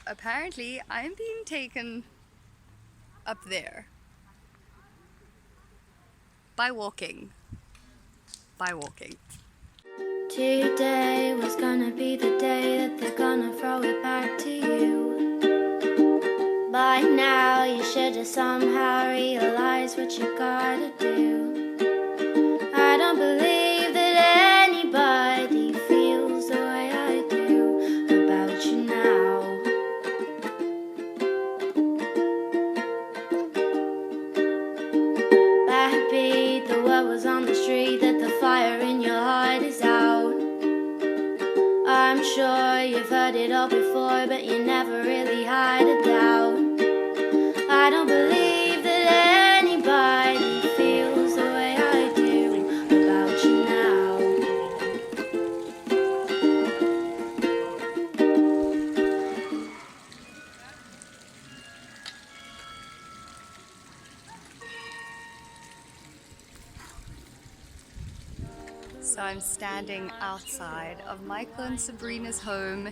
apparently I'm being taken up there by walking. Today was gonna be the day that they're gonna throw it back to you. By now you should have somehow realized what you gotta do. I don't believe that anybody feels the way I do about you now. Backbeat, the word was on the street that the fire in your heart is out. I'm sure you've heard it all before, but you never really had a doubt. I don't believe that anybody feels the way I do about you now. So I'm standing outside of Michael and Sabrina's home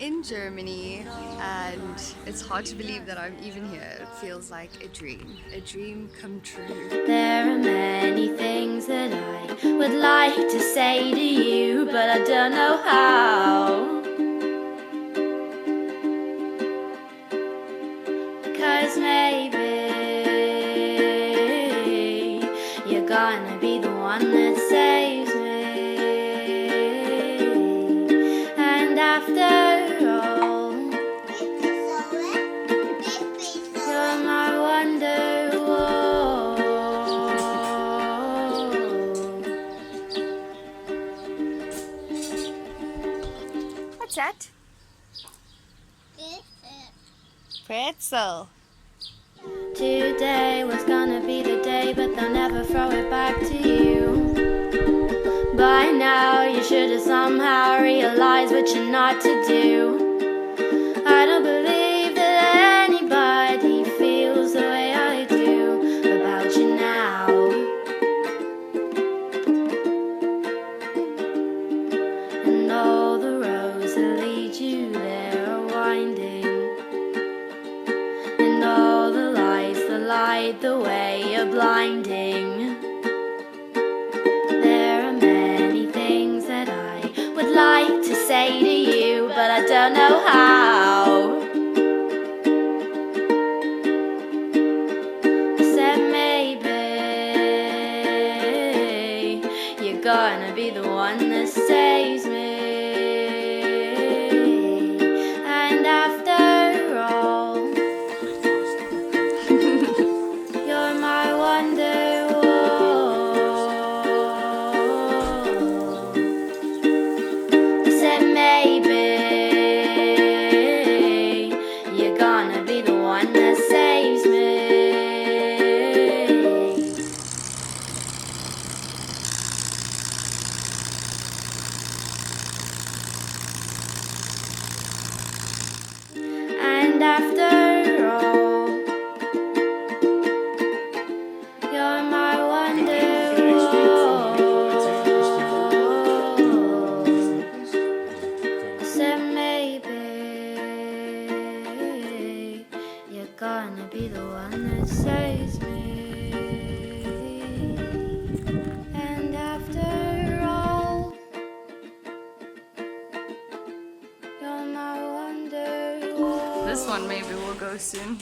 in Germany, and it's hard to believe that I'm even here. It feels like a dream come true. There are many things that I would like to say to you, but I don't know how. Because maybe you're gonna be the one that saves me. And after all, you're my Wonderwall. What's that? Pretzel. Today was gonna be the day, but they'll never throw it back to you. By now you should have somehow realized what you're not to do. I don't believe that anybody feels the way I do about you now. And all the roads that lead you there are winding, and all the lights that light the way are blinding. There are many things that I would like to say to you, but I don't know how. Said maybe you're gonna be the one that saves me. And after all, you're my Wonderwall. Said maybe you're gonna be the one that saves me. And after all, you're my Wonderwall. Said maybe you're gonna be the one that saves me. And after all, you're my Wonderwall. This one maybe will go soon.